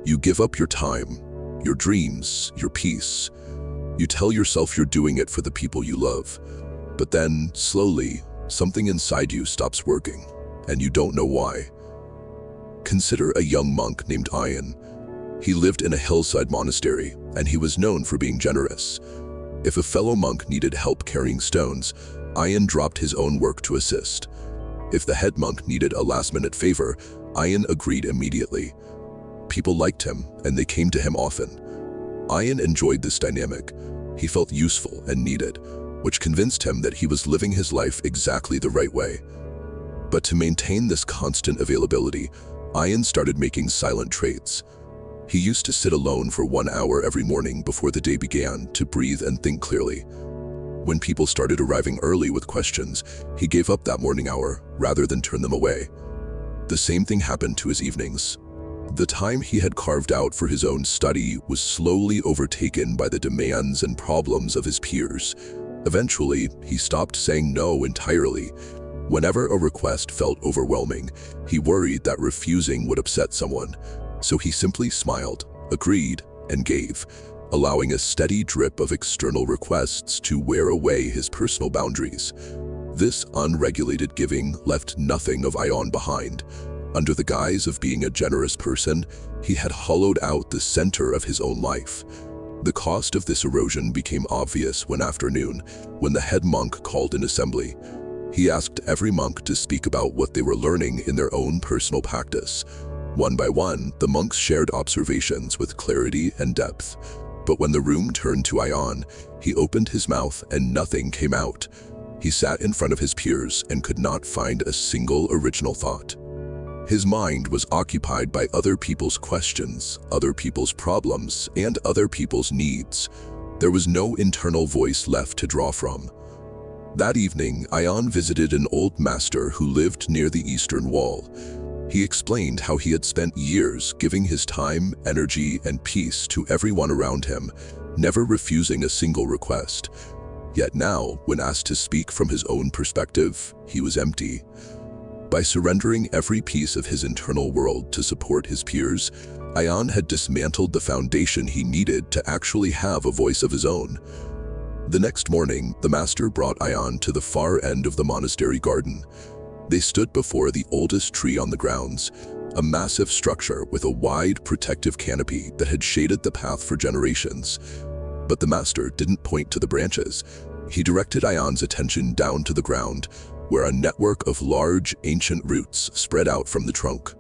You give up your time, your dreams, your peace. You tell yourself you're doing it for the people you love. But then, slowly, something inside you stops working, and you don't know why. Consider a young monk named Ion. He lived in a hillside monastery, and he was known for being generous. If a fellow monk needed help carrying stones, Ion dropped his own work to assist. If the head monk needed a last-minute favor, Ion agreed immediately. People liked him, and they came to him often. Ion enjoyed this dynamic. He felt useful and needed, which convinced him that he was living his life exactly the right way. But to maintain this constant availability, Ion started making silent trades. He used to sit alone for 1 hour every morning before the day began to breathe and think clearly. When people started arriving early with questions, he gave up that morning hour rather than turn them away. The same thing happened to his evenings. The time he had carved out for his own study was slowly overtaken by the demands and problems of his peers. Eventually, he stopped saying no entirely. Whenever a request felt overwhelming, he worried that refusing would upset someone. So he simply smiled, agreed, and gave, allowing a steady drip of external requests to wear away his personal boundaries. This unregulated giving left nothing of Ion behind. Under the guise of being a generous person, he had hollowed out the center of his own life. The cost of this erosion became obvious one afternoon when the head monk called an assembly. He asked every monk to speak about what they were learning in their own personal practice. One by one, the monks shared observations with clarity and depth. But when the room turned to Ion, he opened his mouth and nothing came out. He sat in front of his peers and could not find a single original thought. His mind was occupied by other people's questions, other people's problems, and other people's needs. There was no internal voice left to draw from. That evening, Ion visited an old master who lived near the eastern wall. He explained how he had spent years giving his time, energy, and peace to everyone around him, never refusing a single request. Yet now, when asked to speak from his own perspective, he was empty. By surrendering every piece of his internal world to support his peers, Ion had dismantled the foundation he needed to actually have a voice of his own. The next morning, the master brought Ion to the far end of the monastery garden. They stood before the oldest tree on the grounds, a massive structure with a wide protective canopy that had shaded the path for generations. But the master didn't point to the branches. He directed Ion's attention down to the ground, where a network of large, ancient roots spread out from the trunk.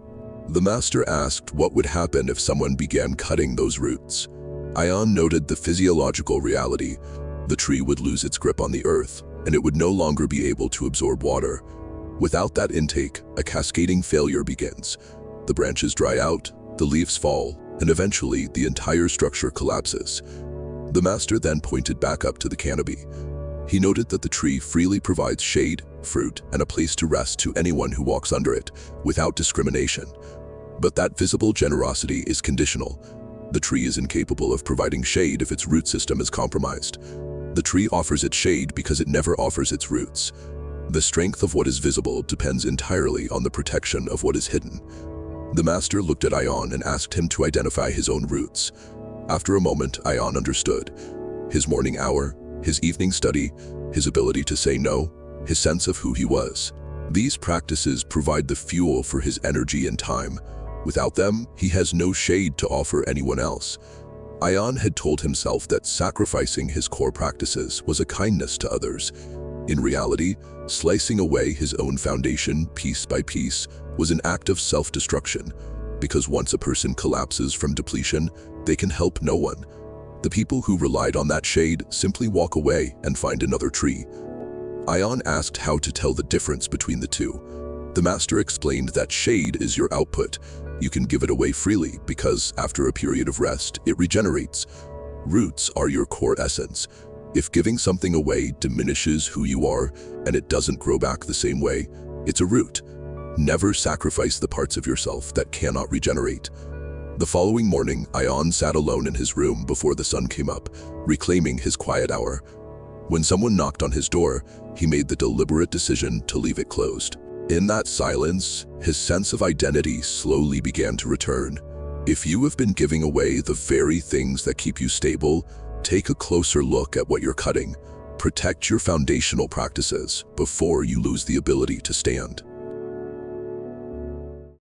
The master asked what would happen if someone began cutting those roots. Ion noted the physiological reality. The tree would lose its grip on the earth, and it would no longer be able to absorb water. Without that intake, a cascading failure begins. The branches dry out, the leaves fall, and eventually the entire structure collapses. The master then pointed back up to the canopy. He noted that the tree freely provides shade, fruit, and a place to rest to anyone who walks under it, without discrimination. But that visible generosity is conditional. The tree is incapable of providing shade if its root system is compromised. The tree offers its shade because it never offers its roots. The strength of what is visible depends entirely on the protection of what is hidden. The master looked at Ion and asked him to identify his own roots. After a moment, Ion understood. His morning hour, his evening study, his ability to say no, his sense of who he was. These practices provide the fuel for his energy and time. Without them, he has no shade to offer anyone else. Ion had told himself that sacrificing his core practices was a kindness to others. In reality, slicing away his own foundation piece by piece was an act of self-destruction, because once a person collapses from depletion, they can help no one. The people who relied on that shade simply walk away and find another tree. Ion asked how to tell the difference between the two. The master explained that shade is your output. You can give it away freely because after a period of rest, it regenerates. Roots are your core essence. If giving something away diminishes who you are and it doesn't grow back the same way, it's a root. Never sacrifice the parts of yourself that cannot regenerate. The following morning, Ion sat alone in his room before the sun came up, reclaiming his quiet hour. When someone knocked on his door, he made the deliberate decision to leave it closed. In that silence, his sense of identity slowly began to return. If you have been giving away the very things that keep you stable, take a closer look at what you're cutting. Protect your foundational practices before you lose the ability to stand.